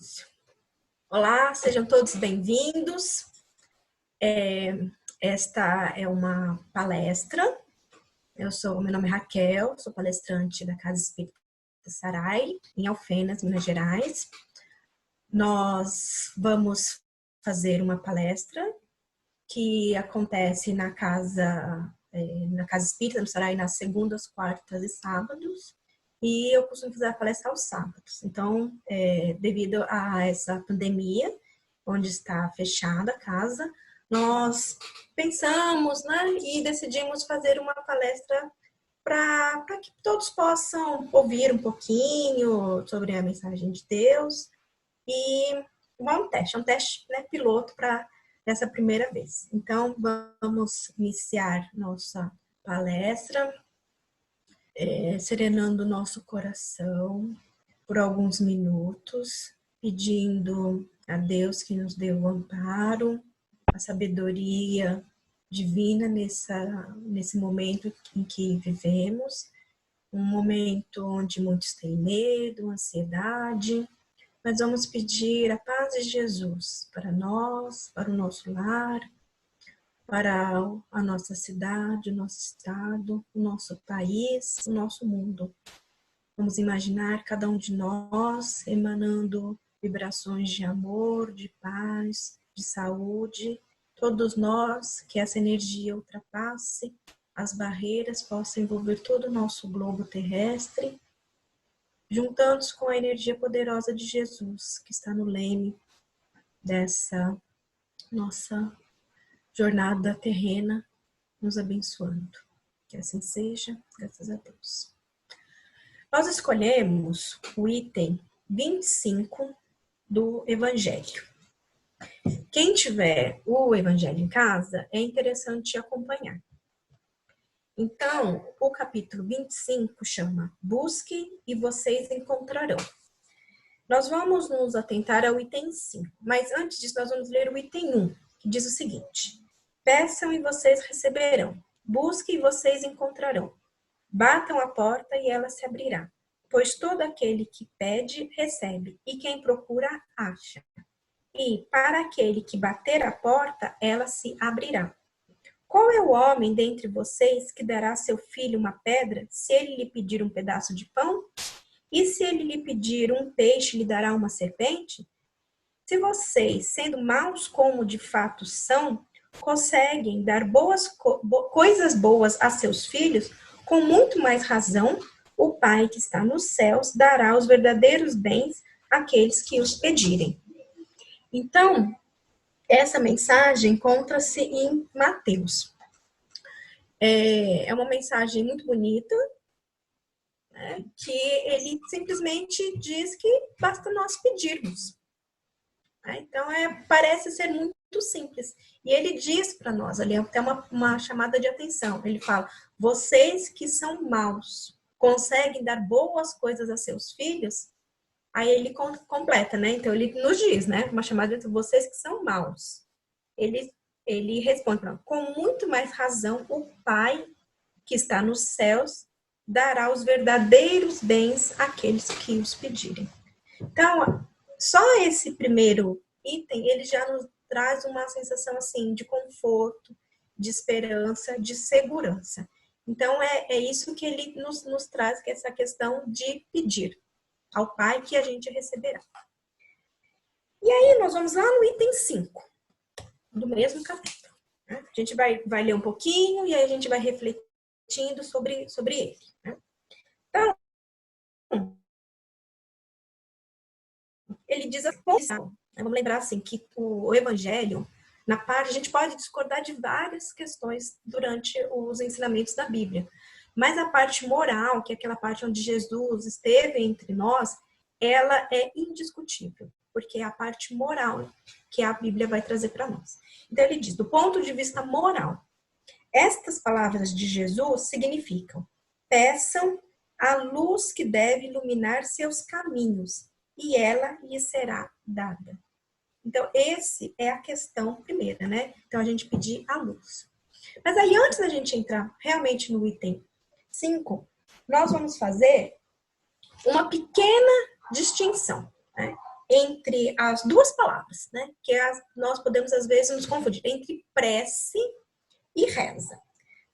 início. Olá, sejam todos bem-vindos. Esta é uma palestra. Meu nome é Raquel, sou palestrante da Casa Espírita Sarai, em Alfenas, Minas Gerais. Nós vamos fazer uma palestra que acontece na Casa Espírita do Sarai nas segundas, quartas e sábados. E eu costumo fazer a palestra aos sábados. Então, devido a essa pandemia, onde está fechada a casa, nós pensamos, né, e decidimos fazer uma palestra para que todos possam ouvir um pouquinho sobre a mensagem de Deus. E é um teste, né, piloto para essa primeira vez. Então, vamos iniciar nossa palestra. Serenando o nosso coração por alguns minutos, pedindo a Deus que nos dê o amparo, a sabedoria divina nesse momento em que vivemos, um momento onde muitos têm medo, ansiedade, mas vamos pedir a paz de Jesus para nós, para o nosso lar, para a nossa cidade, o nosso estado, o nosso país, o nosso mundo. Vamos imaginar cada um de nós emanando vibrações de amor, de paz, de saúde. Todos nós, que essa energia ultrapasse as barreiras, possa envolver todo o nosso globo terrestre, juntando-se com a energia poderosa de Jesus, que está no leme dessa nossa jornada terrena, nos abençoando. Que assim seja, graças a Deus. Nós escolhemos o item 25 do Evangelho. Quem tiver o Evangelho em casa, é interessante acompanhar. Então, o capítulo 25 chama Busque e vocês encontrarão. Nós vamos nos atentar ao item 5, mas antes disso nós vamos ler o item 1, que diz o seguinte: Peçam e vocês receberão. Busquem e vocês encontrarão. Batam a porta e ela se abrirá. Pois todo aquele que pede, recebe. E quem procura, acha. E para aquele que bater a porta, ela se abrirá. Qual é o homem dentre vocês que dará a seu filho uma pedra, se ele lhe pedir um pedaço de pão? E se ele lhe pedir um peixe, lhe dará uma serpente? Se vocês, sendo maus como de fato são, conseguem dar coisas boas a seus filhos, com muito mais razão, o Pai que está nos céus dará os verdadeiros bens àqueles que os pedirem. Então, essa mensagem encontra-se em Mateus. É uma mensagem muito bonita, né, que ele simplesmente diz que basta nós pedirmos. Então, parece ser muito simples. E ele diz para nós, ali até uma chamada de atenção. Ele fala, vocês que são maus, conseguem dar boas coisas a seus filhos? Aí ele completa, né? Então, ele nos diz, né? Uma chamada de atenção, vocês que são maus. Ele responde, com muito mais razão, o Pai que está nos céus dará os verdadeiros bens àqueles que os pedirem. Então, só esse primeiro item, ele já nos traz uma sensação assim de conforto, de esperança, de segurança. Então, é isso que ele nos traz, que é essa questão de pedir ao Pai que a gente receberá. E aí, nós vamos lá no item 5, do mesmo capítulo. Né? A gente vai ler um pouquinho e aí a gente vai refletindo sobre ele. Né? Então, ele diz assim, vamos lembrar assim, que o Evangelho, na parte, a gente pode discordar de várias questões durante os ensinamentos da Bíblia, mas a parte moral, que é aquela parte onde Jesus esteve entre nós, ela é indiscutível, porque é a parte moral que a Bíblia vai trazer para nós. Então ele diz, do ponto de vista moral, estas palavras de Jesus significam, peçam a luz que deve iluminar seus caminhos, e ela lhe será dada. Então, essa é a questão primeira, né? Então, a gente pedir a luz. Mas aí, antes da gente entrar realmente no item 5, nós vamos fazer uma pequena distinção, né? entre as duas palavras, né? Que nós podemos, às vezes, nos confundir entre prece e reza.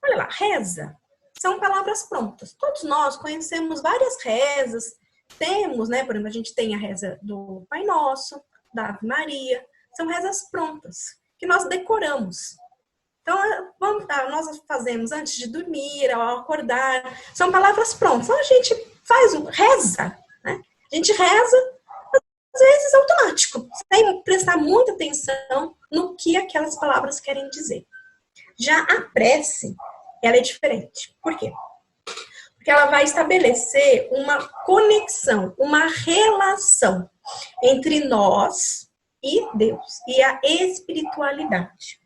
Olha lá, reza são palavras prontas. Todos nós conhecemos várias rezas. Temos, né? Por exemplo, a gente tem a reza do Pai Nosso, da Ave Maria. São rezas prontas, que nós decoramos. Então, nós fazemos antes de dormir, ao acordar. São palavras prontas. Então, a gente reza, né? A gente reza, às vezes, automático, sem prestar muita atenção no que aquelas palavras querem dizer. Já a prece, ela é diferente. Por quê? Porque ela vai estabelecer uma conexão, uma relação entre nós e Deus, e a espiritualidade.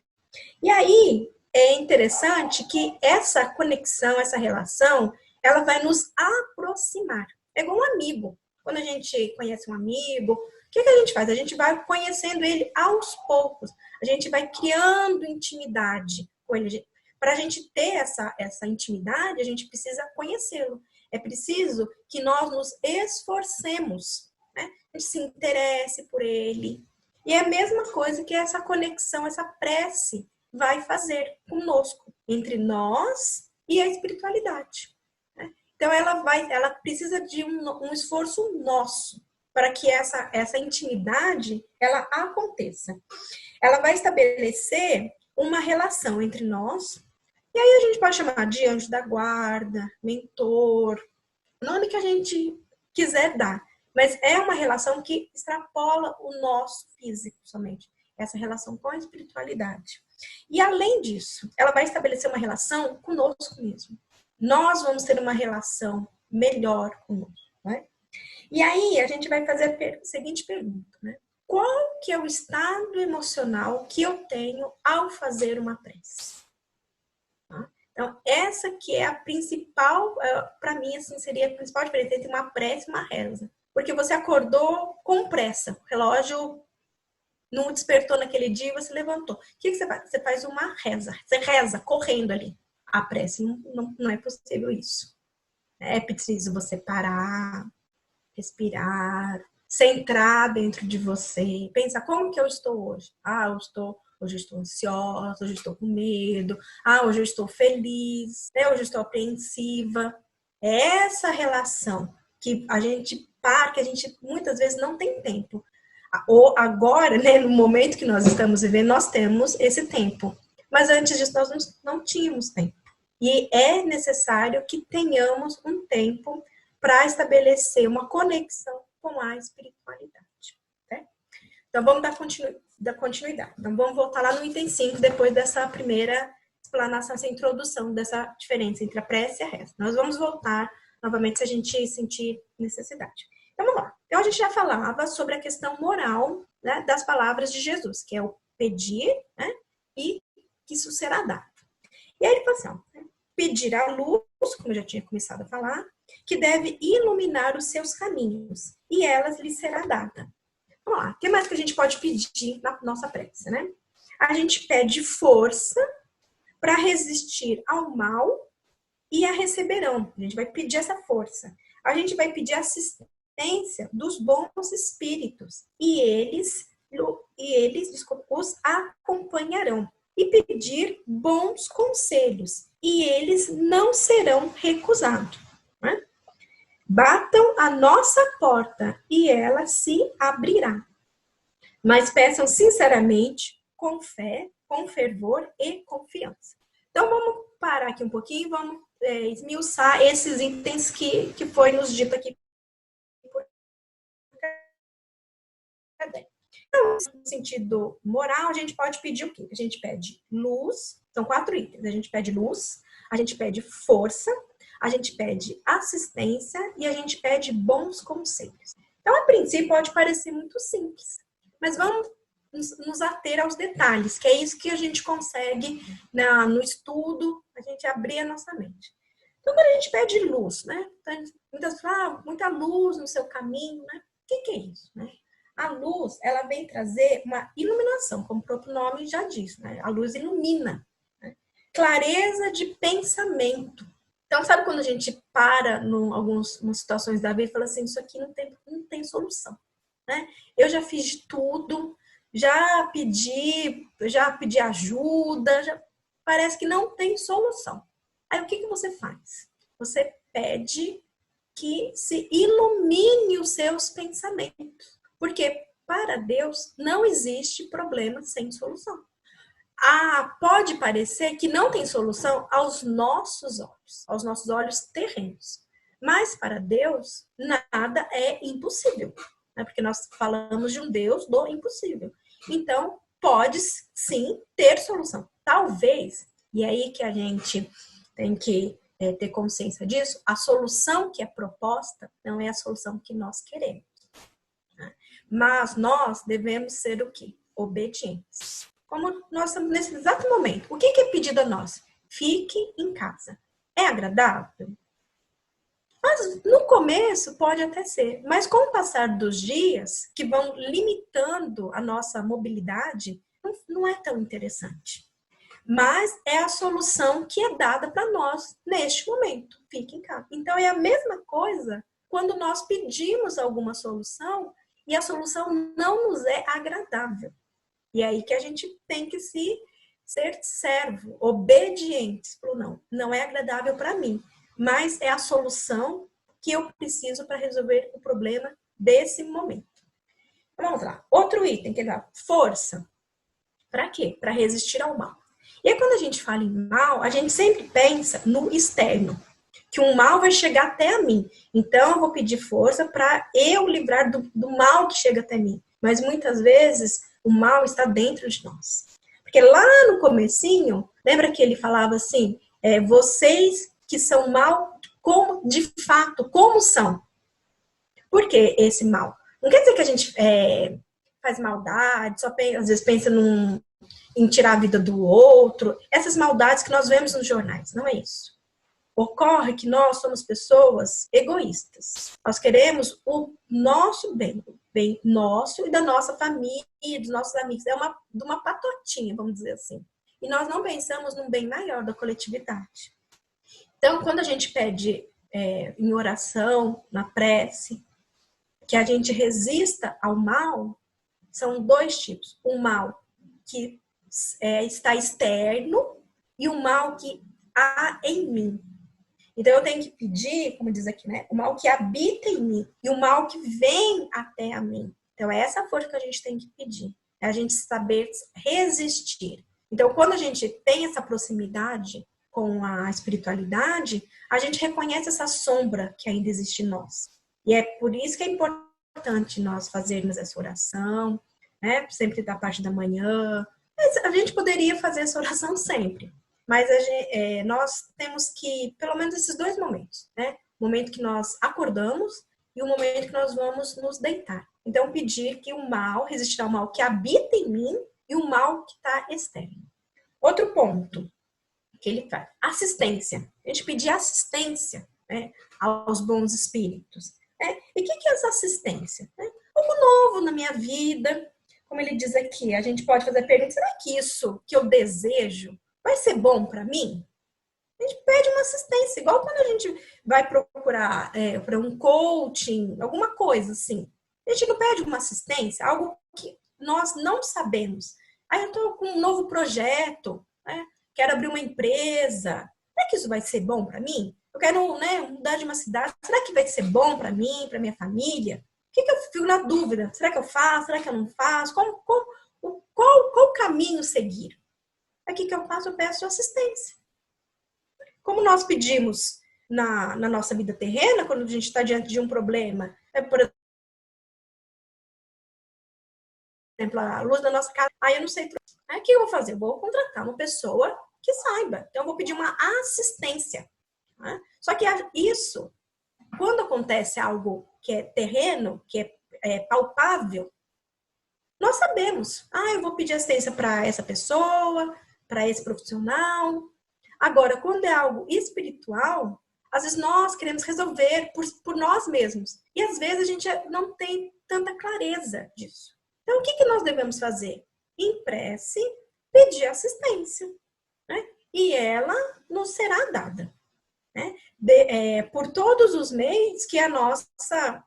E aí, é interessante que essa conexão, essa relação, ela vai nos aproximar. É igual um amigo. Quando a gente conhece um amigo, o que a gente faz? A gente vai conhecendo ele aos poucos. A gente vai criando intimidade com ele. Para a gente ter essa intimidade, a gente precisa conhecê-lo. É preciso que nós nos esforcemos, né? A gente se interesse por ele. E é a mesma coisa que essa conexão, essa prece vai fazer conosco, entre nós e a espiritualidade. Né? Então, ela precisa de um esforço nosso para que essa intimidade ela aconteça. Ela vai estabelecer uma relação entre nós, e aí a gente pode chamar de anjo da guarda, mentor, o nome que a gente quiser dar. Mas é uma relação que extrapola o nosso físico somente. Essa relação com a espiritualidade. E além disso, ela vai estabelecer uma relação conosco mesmo. Nós vamos ter uma relação melhor conosco. Né? E aí a gente vai fazer a seguinte pergunta. Né? Qual que é o estado emocional que eu tenho ao fazer uma prece? Então, essa que é a principal, para mim, assim, seria a principal diferença entre uma prece e uma reza. Porque você acordou com pressa, o relógio não despertou naquele dia e você levantou. O que você faz? Você faz uma reza. Você reza correndo ali. A prece não é possível isso. É preciso você parar, respirar, centrar dentro de você. Pensa, como que eu estou hoje? Hoje eu estou ansiosa, hoje eu estou com medo. Hoje eu estou feliz. Hoje eu estou apreensiva. É essa relação que a gente muitas vezes não tem tempo. Ou agora, né, no momento que nós estamos vivendo, nós temos esse tempo. Mas antes disso, nós não tínhamos tempo. E é necessário que tenhamos um tempo para estabelecer uma conexão com a espiritualidade. Né? Então, vamos dar continuidade. Então, vamos voltar lá no item 5, depois dessa primeira explanação, essa introdução dessa diferença entre a prece e a reza. Nós vamos voltar novamente se a gente sentir necessidade. Então, vamos lá. Então, a gente já falava sobre a questão moral, né, das palavras de Jesus, que é o pedir, né, e que isso será dado. E aí ele fala assim, pedir a luz, como eu já tinha começado a falar, que deve iluminar os seus caminhos, e elas lhe será dada. Vamos lá. O que mais que a gente pode pedir na nossa prece, né? A gente pede força para resistir ao mal e a receberão. A gente vai pedir essa força. A gente vai pedir assistência dos bons espíritos e eles os acompanharão. E pedir bons conselhos e eles não serão recusados. Né? Batam a nossa porta e ela se abrirá. Mas peçam sinceramente, com fé, com fervor e confiança. Então vamos parar aqui um pouquinho e vamos esmiuçar esses itens que foi nos dito aqui. Então, no sentido moral, a gente pode pedir o quê? A gente pede luz, são 4 itens. A gente pede luz, a gente pede força, a gente pede assistência e a gente pede bons conselhos. Então, a princípio, pode parecer muito simples, mas vamos nos ater aos detalhes, que é isso que a gente consegue no estudo, a gente abrir a nossa mente. Então, quando a gente pede luz, né? Então, muitas pessoas falam, muita luz no seu caminho, né? O que é isso, né? A luz, ela vem trazer uma iluminação, como o próprio nome já diz, né? A luz ilumina. Né? Clareza de pensamento. Então, sabe quando a gente para em algumas situações da vida e fala assim, isso aqui não tem solução. né? Eu já fiz de tudo, já pedi ajuda, parece que não tem solução. Aí o que você faz? Você pede que se ilumine os seus pensamentos. Porque para Deus não existe problema sem solução. Pode parecer que não tem solução aos nossos olhos terrenos. Mas para Deus, nada é impossível. Né? Porque nós falamos de um Deus do impossível. Então, pode sim ter solução. Talvez, e é aí que a gente tem que ter consciência disso, a solução que é proposta não é a solução que nós queremos. Né? Mas nós devemos ser o quê? Obedientes. Como nós estamos nesse exato momento. O que é pedido a nós? Fique em casa. É agradável? Mas no começo pode até ser, mas com o passar dos dias, que vão limitando a nossa mobilidade, não é tão interessante. Mas é a solução que é dada para nós neste momento. Fique em casa. Então é a mesma coisa quando nós pedimos alguma solução e a solução não nos é agradável. E é aí que a gente tem que ser servo, obedientes para o não. Não é agradável para mim, mas é a solução que eu preciso para resolver o problema desse momento. Vamos lá. Outro item que ele dá, força. Para quê? Para resistir ao mal. E aí, quando a gente fala em mal, a gente sempre pensa no externo, que um mal vai chegar até a mim. Então, eu vou pedir força para eu livrar do mal que chega até mim. Mas muitas vezes o mal está dentro de nós. Porque lá no comecinho, lembra que ele falava assim, vocês que são mal, como, de fato, como são? Por que esse mal? Não quer dizer que a gente faz maldade, só às vezes pensa em tirar a vida do outro. Essas maldades que nós vemos nos jornais, não é isso. Ocorre que nós somos pessoas egoístas. Nós queremos o nosso bem, o bem nosso e da nossa família, dos nossos amigos. É de uma patotinha, vamos dizer assim. E nós não pensamos num bem maior da coletividade. Então, quando a gente pede em oração, na prece, que a gente resista ao mal, são dois tipos. O mal que está externo e o mal que há em mim. Então, eu tenho que pedir, como diz aqui, né? O mal que habita em mim e o mal que vem até a mim. Então, é essa força que a gente tem que pedir. É a gente saber resistir. Então, quando a gente tem essa proximidade com a espiritualidade, a gente reconhece essa sombra que ainda existe em nós. E é por isso que é importante nós fazermos essa oração, né? Sempre da parte da manhã. A gente poderia fazer essa oração sempre. Mas nós temos que, pelo menos esses dois momentos, né? O momento que nós acordamos e o momento que nós vamos nos deitar. Então, pedir que o mal, resistir ao mal que habita em mim e o mal que está externo. Outro ponto que ele faz, assistência. A gente pedir assistência, né, aos bons espíritos. Né? E o que é essa assistência? Né? Algo novo na minha vida. Como ele diz aqui, a gente pode fazer a pergunta, será que isso que eu desejo vai ser bom para mim? A gente pede uma assistência, igual quando a gente vai procurar para um coaching, alguma coisa assim. A gente não pede uma assistência, algo que nós não sabemos. Aí eu estou com um novo projeto, né? Quero abrir uma empresa. Será que isso vai ser bom para mim? Eu quero, né, mudar de uma cidade. Será que vai ser bom para mim, para minha família? O que eu fico na dúvida? Será que eu faço? Será que eu não faço? Qual caminho seguir? Aqui que eu faço, eu peço assistência. Como nós pedimos na nossa vida terrena, quando a gente está diante de um problema, por exemplo, a luz da nossa casa, aí eu não sei. Aí o que eu vou fazer? Eu vou contratar uma pessoa que saiba. Então, eu vou pedir uma assistência. Né? Só que isso, quando acontece algo que é terreno, que é palpável, nós sabemos. Eu vou pedir assistência para essa pessoa, para esse profissional. Agora, quando é algo espiritual, às vezes nós queremos resolver por nós mesmos. E às vezes a gente não tem tanta clareza disso. Então, o que nós devemos fazer? Em prece, pedir assistência. Né? E ela nos será dada. Né? Por todos os meios que a nossa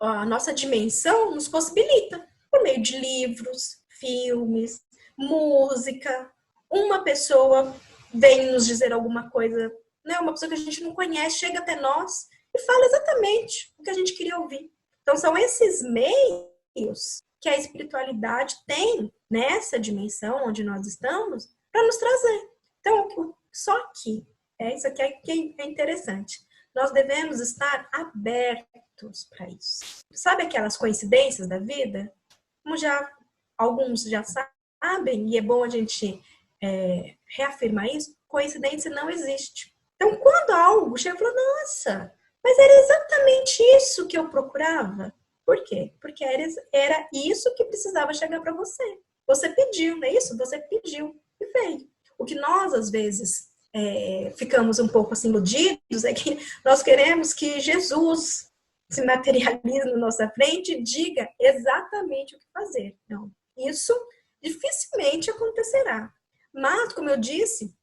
a nossa dimensão nos possibilita, por meio de livros, filmes, música. Uma pessoa vem nos dizer alguma coisa, né? Uma pessoa que a gente não conhece, chega até nós e fala exatamente o que a gente queria ouvir. Então, são esses meios que a espiritualidade tem nessa dimensão onde nós estamos para nos trazer. Então, só que, isso aqui é interessante, nós devemos estar abertos para isso. Sabe aquelas coincidências da vida? Como alguns já sabem, e é bom a gente reafirmar isso, coincidência não existe. Então, quando algo chega e fala, nossa, mas era exatamente isso que eu procurava. Por quê? Porque era isso que precisava chegar para você. Você pediu, não é isso? Você pediu e veio. O que nós, às vezes, ficamos um pouco assim iludidos é que nós queremos que Jesus se materialize na nossa frente e diga exatamente o que fazer. Não, isso dificilmente acontecerá. Mas, como eu disse,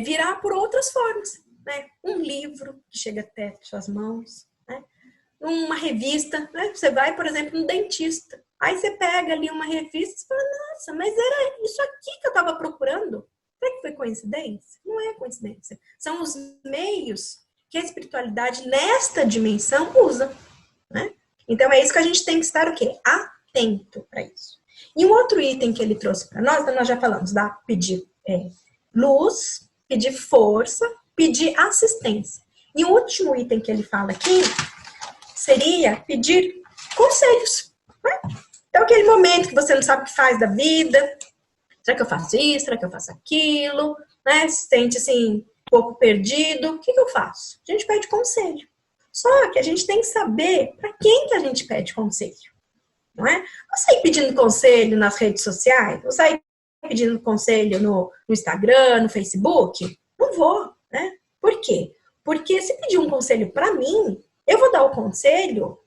virá por outras formas. Né? Um livro que chega até suas mãos, né? Uma revista, né? Você vai, por exemplo, no dentista. Aí você pega ali uma revista e fala, nossa, mas era isso aqui que eu estava procurando. Será que foi coincidência? Não é coincidência. São os meios que a espiritualidade nesta dimensão usa. Né? Então é isso que a gente tem que estar o quê? Atento para isso. E um outro item que ele trouxe para nós, então nós já falamos, pedir luz, pedir força, pedir assistência. E o último item que ele fala aqui seria pedir conselhos. Né? Então, aquele momento que você não sabe o que faz da vida, será que eu faço isso? Será que eu faço aquilo? Né? Se sente assim, um pouco perdido, o que eu faço? A gente pede conselho. Só que a gente tem que saber para quem que a gente pede conselho. Não é? Não sair pedindo conselho nas redes sociais, não sair pedindo conselho no Instagram, no Facebook. Não vou, né? Por quê? Porque se pedir um conselho para mim, eu vou dar o conselho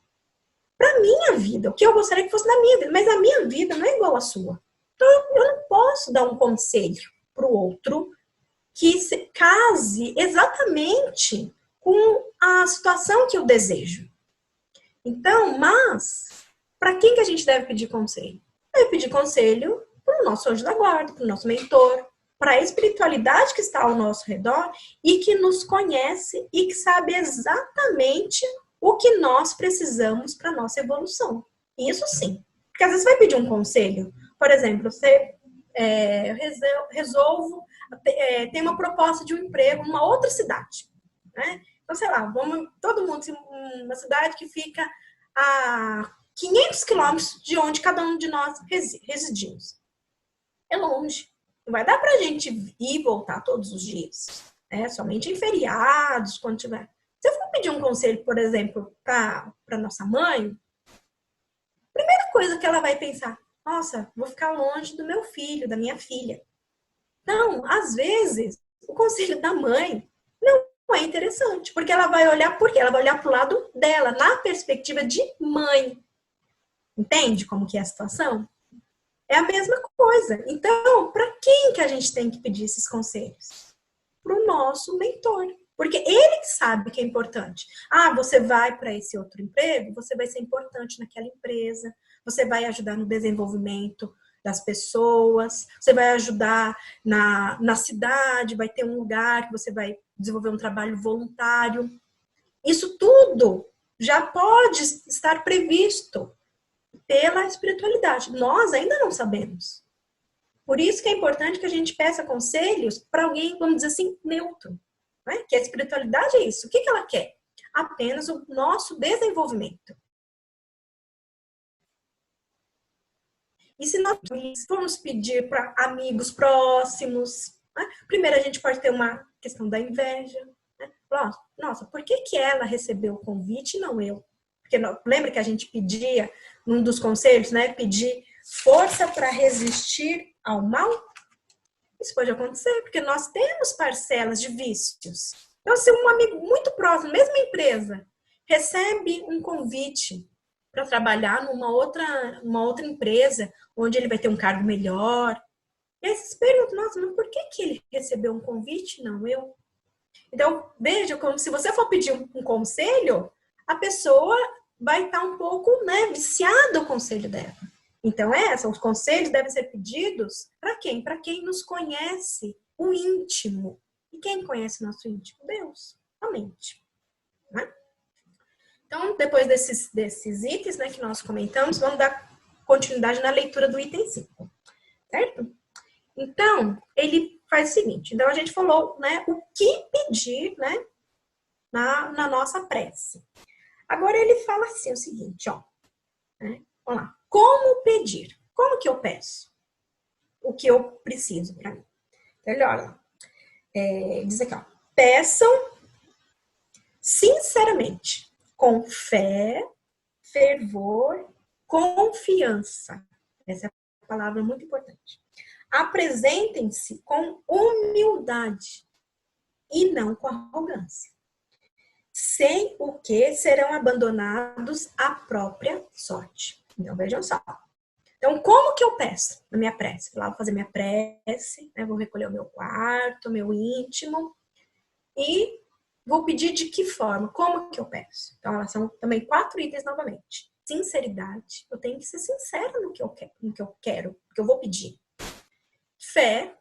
para minha vida, o que eu gostaria que fosse na minha vida, mas a minha vida não é igual à sua. Então, eu não posso dar um conselho para o outro que se case exatamente com a situação que eu desejo. Então, mas, para quem que a gente deve pedir conselho? Deve pedir conselho para o nosso anjo da guarda, para o nosso mentor, para a espiritualidade que está ao nosso redor e que nos conhece e que sabe exatamente o que nós precisamos para a nossa evolução. Isso sim. Porque às vezes você vai pedir um conselho, por exemplo, você resolvo ter uma proposta de um emprego numa outra cidade. Né? Então, sei lá, todo mundo em uma cidade que fica a 500 quilômetros de onde cada um de nós residimos. É longe. Não vai dar pra gente ir e voltar todos os dias. Né? Somente em feriados, quando tiver. Se eu for pedir um conselho, por exemplo, para nossa mãe, a primeira coisa que ela vai pensar, nossa, vou ficar longe do meu filho, da minha filha. Então, às vezes, o conselho da mãe não é interessante, porque ela vai olhar por quê? Ela vai olhar pro lado dela, na perspectiva de mãe. Entende como que é a situação? É a mesma coisa. Então, para quem que a gente tem que pedir esses conselhos? Para o nosso mentor. Porque ele que sabe que é importante. Ah, você vai para esse outro emprego, você vai ser importante naquela empresa, você vai ajudar no desenvolvimento das pessoas, você vai ajudar na cidade, vai ter um lugar que você vai desenvolver um trabalho voluntário. Isso tudo já pode estar previsto pela espiritualidade. Nós ainda não sabemos. Por isso que é importante que a gente peça conselhos para alguém, vamos dizer assim, neutro. Né? Que a espiritualidade é isso. O que ela quer? Apenas o nosso desenvolvimento. E se nós formos pedir para amigos próximos, né? Primeiro a gente pode ter uma questão da inveja. Né? Nossa, por que ela recebeu o convite e não eu? Porque lembra que a gente pedia, num dos conselhos, né? Pedir força para resistir ao mal? Isso pode acontecer, porque nós temos parcelas de vícios. Então, se um amigo muito próximo, mesma empresa, recebe um convite para trabalhar numa outra empresa, onde ele vai ter um cargo melhor, e aí você se pergunta, nossa, mas por que ele recebeu um convite? Não, eu. Então, veja como se você for pedir um conselho, a pessoa vai estar um pouco, né, viciado ao conselho dela. Então, os conselhos devem ser pedidos para quem? Para quem nos conhece o íntimo. E quem conhece o nosso íntimo? Deus, somente. Né? Então, depois desses itens, né, que nós comentamos, vamos dar continuidade na leitura do item 5. Certo? Então, ele faz o seguinte. Então, a gente falou, né, o que pedir, né, na nossa prece. Agora, ele fala assim, o seguinte, ó. Né, vamos lá. Como pedir? Como que eu peço? O que eu preciso para mim? Então, ele olha lá. Diz aqui, ó. Peçam sinceramente, com fé, fervor, confiança. Essa é a palavra muito importante. Apresentem-se com humildade e não com arrogância, sem o que serão abandonados à própria sorte. Então, vejam só. Então, como que eu peço na minha prece? Lá vou fazer minha prece, né? Vou recolher o meu quarto, o meu íntimo, e vou pedir de que forma? Como que eu peço? Então, são também 4 itens novamente. Sinceridade, eu tenho que ser sincera no que eu quero, no que eu vou pedir. Fé,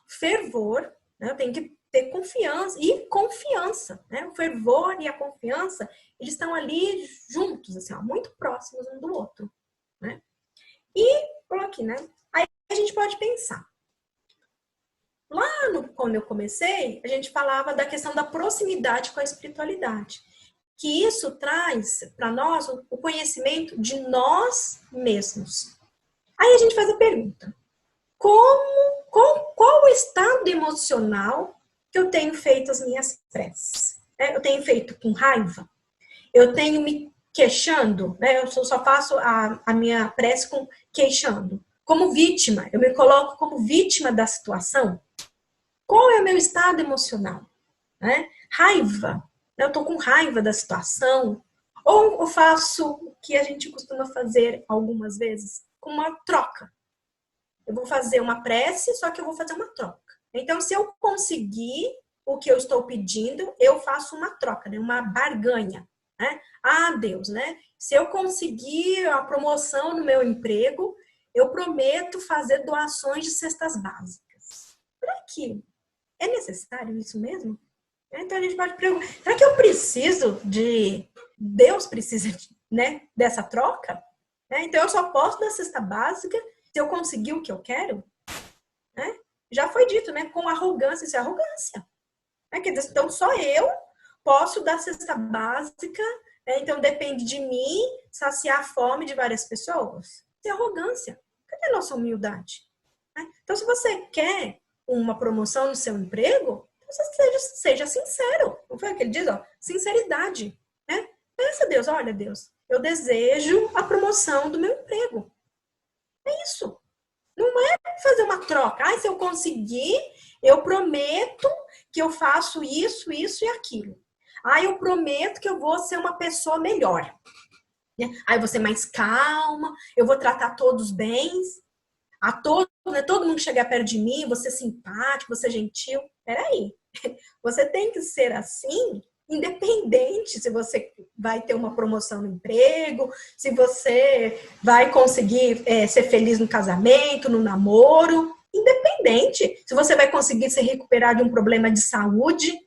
fervor, né? Eu tenho que ter confiança, e confiança, né? O fervor e a confiança, eles estão ali juntos, assim, ó, muito próximos um do outro, né? E, por aqui, né? Aí a gente pode pensar. Lá quando eu comecei, a gente falava da questão da proximidade com a espiritualidade. Que isso traz para nós o conhecimento de nós mesmos. Aí a gente faz a pergunta. Qual o estado emocional que eu tenho feito as minhas preces? Eu tenho feito com raiva? Eu tenho me queixando? Né? Eu só faço a minha prece com queixando. Como vítima, eu me coloco como vítima da situação? Qual é o meu estado emocional? Né? Raiva. Eu estou com raiva da situação. Ou eu faço o que a gente costuma fazer algumas vezes, com uma troca. Eu vou fazer uma prece, só que eu vou fazer uma troca. Então, se eu conseguir o que eu estou pedindo, eu faço uma troca, né? Uma barganha. Né? Ah, Deus, né? Se eu conseguir a promoção no meu emprego, eu prometo fazer doações de cestas básicas. Para quê? É necessário isso mesmo? Então a gente pode perguntar, será que eu preciso Deus precisa, né, dessa troca? Então eu só posso dar cesta básica se eu conseguir o que eu quero? Né? Já foi dito, né, com arrogância, isso é arrogância. Então só eu posso dar cesta básica, então depende de mim saciar a fome de várias pessoas? Isso é arrogância. Cadê a nossa humildade? Então se você quer uma promoção no seu emprego, você seja sincero. Não foi o que ele diz? Ó, sinceridade. Né? Peça a Deus, olha Deus, eu desejo a promoção do meu emprego. É isso. Não é fazer uma troca. Se eu conseguir, eu prometo que eu faço isso, isso e aquilo. Eu prometo que eu vou ser uma pessoa melhor. Eu vou ser mais calma, eu vou tratar todos bem. Todo mundo chegar perto de mim, você simpático, você gentil. Peraí, você tem que ser assim, independente se você vai ter uma promoção no emprego, se você vai conseguir ser feliz no casamento, no namoro, independente. Se você vai conseguir se recuperar de um problema de saúde,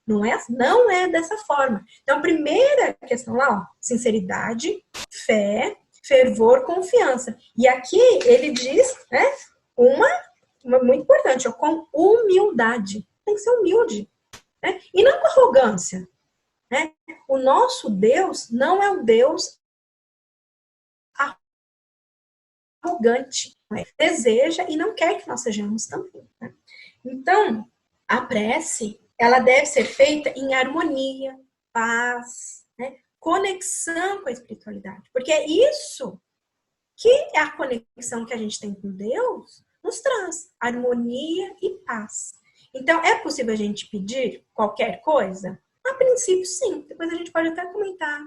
não é dessa forma. Então, a primeira questão lá, ó, sinceridade, fé, fervor, confiança. E aqui ele diz, né, uma muito importante, ó, com humildade. Tem que ser humilde. Né? E não com arrogância. Né? O nosso Deus não é um Deus arrogante. Né? Deseja e não quer que nós sejamos também. Né? Então, a prece, ela deve ser feita em harmonia, paz, né? Conexão com a espiritualidade. Porque é isso que é a conexão que a gente tem com Deus, nos traz harmonia e paz. Então, é possível a gente pedir qualquer coisa? A princípio, sim. Depois a gente pode até comentar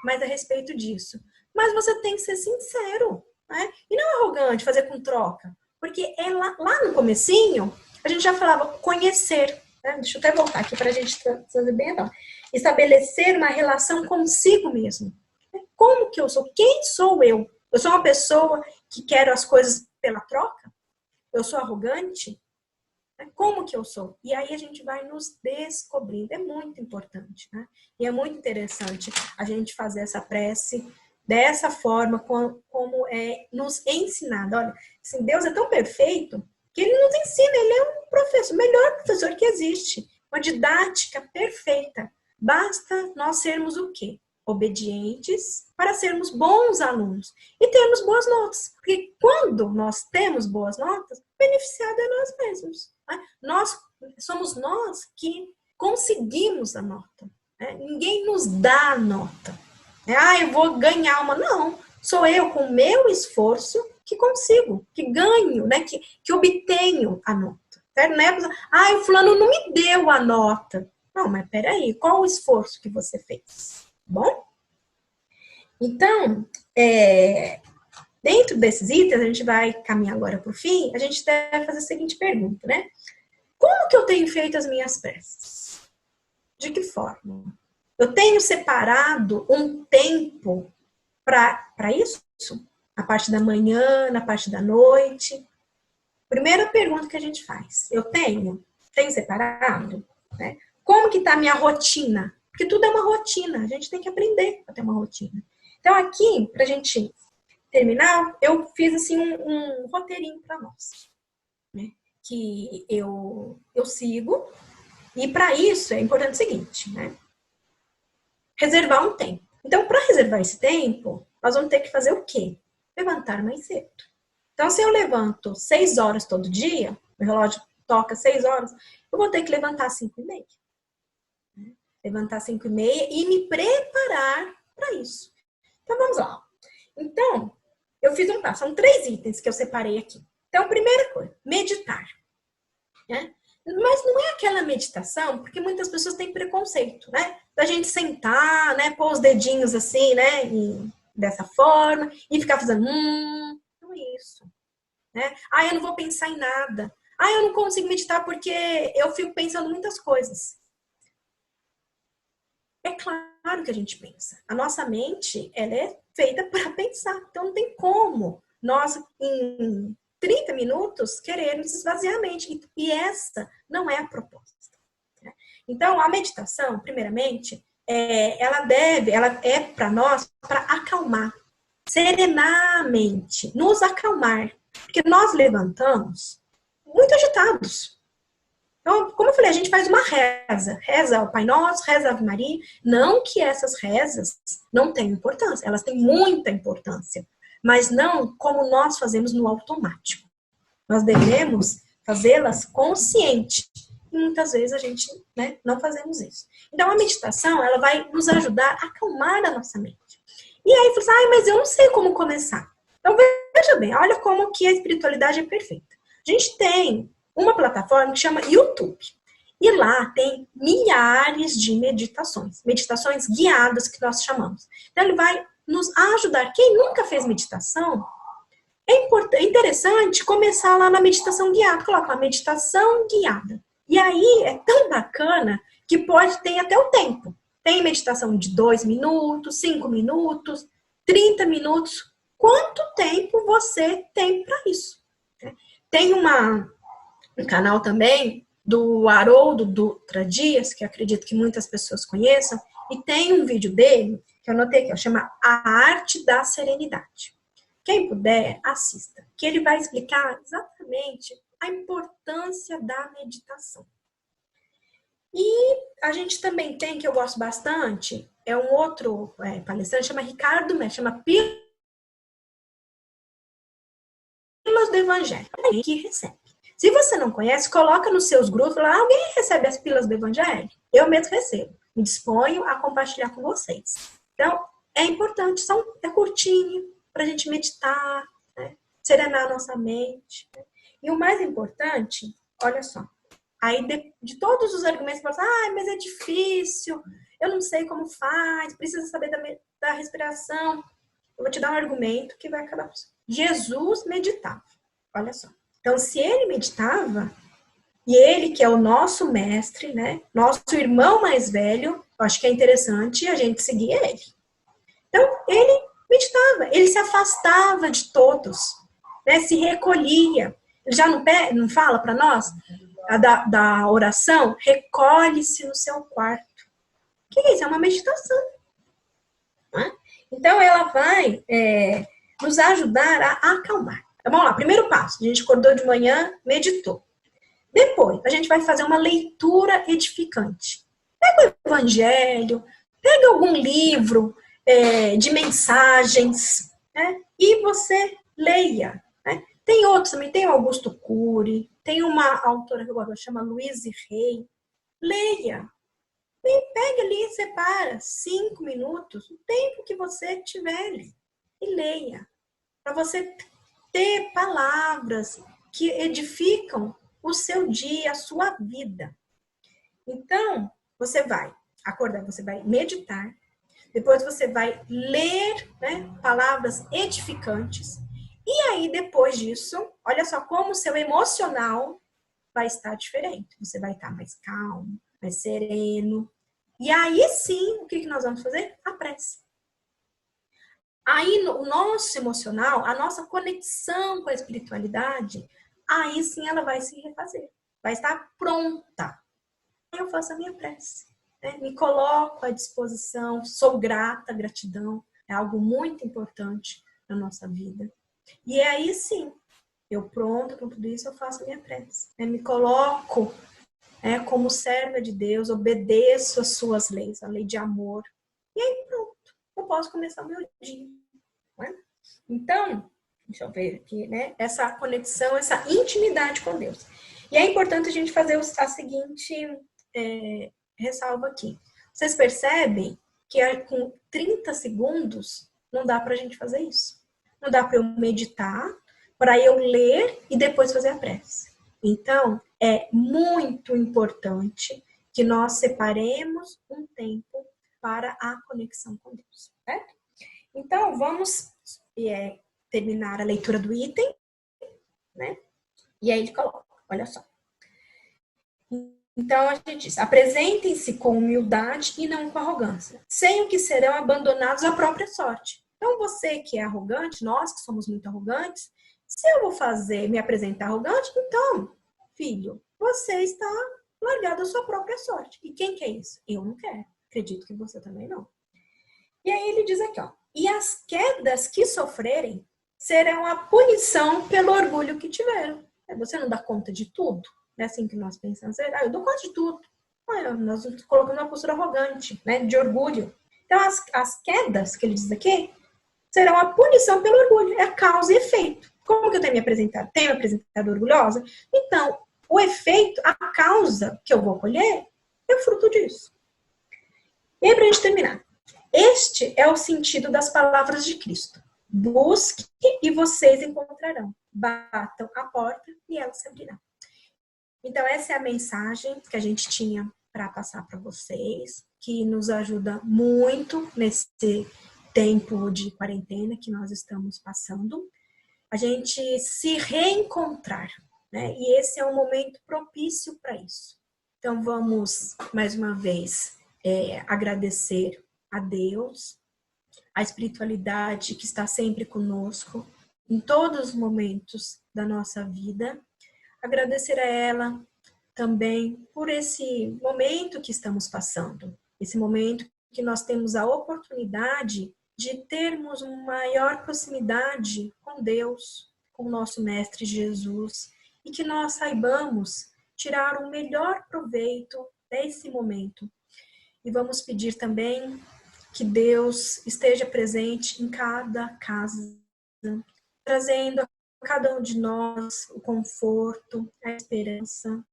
mais a respeito disso. Mas você tem que ser sincero, né? E não arrogante, fazer com troca. Porque lá no comecinho, a gente já falava conhecer. Né? Deixa eu até voltar aqui para a gente trazer bem a estabelecer uma relação consigo mesmo. Como que eu sou? Quem sou eu? Eu sou uma pessoa que quero as coisas pela troca? Eu sou arrogante? Como que eu sou? E aí a gente vai nos descobrindo. É muito importante, né? E é muito interessante a gente fazer essa prece dessa forma, como é nos ensinado. Olha, assim, Deus é tão perfeito que Ele nos ensina. Ele é um professor, o melhor professor que existe. Uma didática perfeita. Basta nós sermos o quê? Obedientes para sermos bons alunos e termos boas notas. Porque quando nós temos boas notas, beneficiado é nós mesmos. Né? Somos nós que conseguimos a nota. Né? Ninguém nos dá a nota. Eu vou ganhar uma. Não, sou eu com o meu esforço que consigo, que ganho, né? que obtenho a nota. Certo? Não é, o fulano não me deu a nota. Não, mas peraí, qual o esforço que você fez? Bom? Então, dentro desses itens, a gente vai caminhar agora para o fim, a gente deve fazer a seguinte pergunta, né? Como que eu tenho feito as minhas preces? De que forma? Eu tenho separado um tempo para isso? Na parte da manhã, na parte da noite? Primeira pergunta que a gente faz. Eu tenho separado? Né? Como que está a minha rotina? Porque tudo é uma rotina, a gente tem que aprender a ter uma rotina. Então aqui, para a gente terminar, eu fiz assim um roteirinho para nós. Né? Que eu sigo. E para isso é importante o seguinte, né? Reservar um tempo. Então, para reservar esse tempo, nós vamos ter que fazer o quê? Levantar mais cedo. Então, se eu levanto 6 horas todo dia, o relógio toca 6 horas, eu vou ter que levantar às 5h30. Levantar às 5h30 e me preparar para isso. Então, vamos lá. Então, eu fiz um passo. São 3 itens que eu separei aqui. Então, primeira coisa, meditar. Né? Mas não é aquela meditação, porque muitas pessoas têm preconceito, né? Da gente sentar, né? Pôr os dedinhos assim, né? Dessa forma, e ficar fazendo, não é isso. Né? Eu não vou pensar em nada. Eu não consigo meditar porque eu fico pensando muitas coisas. É claro que a gente pensa. A nossa mente, ela é feita para pensar. Então não tem como nós, em 30 minutos, querermos esvaziar a mente. E essa não é a proposta. Então, a meditação, primeiramente, ela é para nós, para acalmar, serenar a mente, nos acalmar. Porque nós levantamos muito agitados. Então, como eu falei, a gente faz uma reza. Reza o Pai Nosso, reza a Ave Maria. Não que essas rezas não tenham importância. Elas têm muita importância. Mas não como nós fazemos no automático. Nós devemos fazê-las consciente. E muitas vezes a gente, né, não fazemos isso. Então, a meditação, ela vai nos ajudar a acalmar a nossa mente. E aí, você fala, mas eu não sei como começar. Então, veja bem, olha como que a espiritualidade é perfeita. A gente tem uma plataforma que chama YouTube. E lá tem milhares de meditações guiadas que nós chamamos. Então, ele vai nos ajudar. Quem nunca fez meditação, é interessante começar lá na meditação guiada. Coloca lá, meditação guiada. E aí, é tão bacana que pode ter até o tempo. Tem meditação de 2 minutos, 5 minutos, 30 minutos. Quanto tempo você tem para isso? Tem um canal também do Haroldo Dutra Dias, que eu acredito que muitas pessoas conheçam, e tem um vídeo dele, que eu anotei aqui, chama A Arte da Serenidade. Quem puder, assista, que ele vai explicar exatamente a importância da meditação. E a gente também tem, que eu gosto bastante, é um outro palestrante, chama Ricardo Mestre, chama Pílulas do Evangelho, que recebe. Se você não conhece, coloca nos seus grupos lá, alguém recebe as pílulas do Evangelho? Eu mesmo recebo. Me disponho a compartilhar com vocês. Então, é importante, é curtinho, para a gente meditar, né? Serenar a nossa mente. Né? E o mais importante, olha só, aí de todos os argumentos, você fala, mas é difícil, eu não sei como faz, precisa saber da respiração. Eu vou te dar um argumento que vai acabar. Jesus meditava, olha só. Então, se ele meditava, e ele que é o nosso mestre, né, nosso irmão mais velho, Eu acho que é interessante a gente seguir ele. Então, ele meditava, ele se afastava de todos, né? Se recolhia. Ele já não fala para nós da oração? Recolhe-se no seu quarto. O que é isso? É uma meditação. Né? Então, ela vai nos ajudar a acalmar. Então, vamos lá, primeiro passo. A gente acordou de manhã, meditou. Depois, a gente vai fazer uma leitura edificante. Pega o evangelho, pega algum livro de mensagens, né? E você leia. Né? Tem outros também, tem Augusto Cury, tem uma autora que eu gosto, chama Louise Hay. Leia. E pega ali e separa 5 minutos, o tempo que você tiver ali, e leia. Para você ter palavras que edificam o seu dia, a sua vida. Então, você vai acordar, você vai meditar, depois você vai ler, né, palavras edificantes, e aí depois disso, olha só como o seu emocional vai estar diferente. Você vai estar mais calmo, mais sereno. E aí sim, o que nós vamos fazer? A prece. Aí o nosso emocional, a nossa conexão com a espiritualidade, aí sim ela vai se refazer, vai estar pronta. Eu faço a minha prece, né? Me coloco à disposição, sou grata, gratidão é algo muito importante na nossa vida. E aí sim, eu pronta com tudo isso, eu faço a minha prece. Né? Me coloco como serva de Deus, obedeço as suas leis, a lei de amor. E aí pronto, eu posso começar o meu dia. Né? Então, deixa eu ver aqui, né? Essa conexão, essa intimidade com Deus. E é importante a gente fazer a seguinte ressalva aqui. Vocês percebem que com 30 segundos não dá para a gente fazer isso. Não dá para eu meditar, para eu ler e depois fazer a prece. Então, é muito importante que nós separemos um tempo para a conexão com Deus, certo? Então, vamos terminar a leitura do item, né? E aí ele coloca, olha só. Então, a gente diz, apresentem-se com humildade e não com arrogância, sem o que serão abandonados à própria sorte. Então, você que é arrogante, nós que somos muito arrogantes, se eu vou me apresentar arrogante, então, filho, você está largado à sua própria sorte. E quem quer isso? Eu não quero. Acredito que você também não. E aí ele diz aqui, ó, e as quedas que sofrerem serão a punição pelo orgulho que tiveram. Você não dá conta de tudo? É assim que nós pensamos. Eu dou conta de tudo. Nós colocamos uma postura arrogante, né, de orgulho. Então, as quedas que ele diz aqui serão a punição pelo orgulho. É a causa e efeito. Como que eu tenho me apresentado? Tenho me apresentado orgulhosa? Então, o efeito, a causa que eu vou colher é fruto disso. E aí, para a gente terminar. Este é o sentido das palavras de Cristo. Busque e vocês encontrarão. Batam a porta e ela se abrirá. Então, essa é a mensagem que a gente tinha para passar para vocês, que nos ajuda muito nesse tempo de quarentena que nós estamos passando. A gente se reencontrar, né? E esse é um momento propício para isso. Então, vamos, mais uma vez, agradecer a Deus, a espiritualidade que está sempre conosco, em todos os momentos da nossa vida. Agradecer a ela também por esse momento que estamos passando, esse momento que nós temos a oportunidade de termos uma maior proximidade com Deus, com o nosso Mestre Jesus, e que nós saibamos tirar o melhor proveito desse momento. E vamos pedir também que Deus esteja presente em cada casa, trazendo a cada um de nós o conforto, a esperança,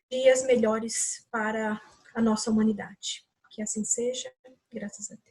dias melhores para a nossa humanidade. Que assim seja, graças a Deus.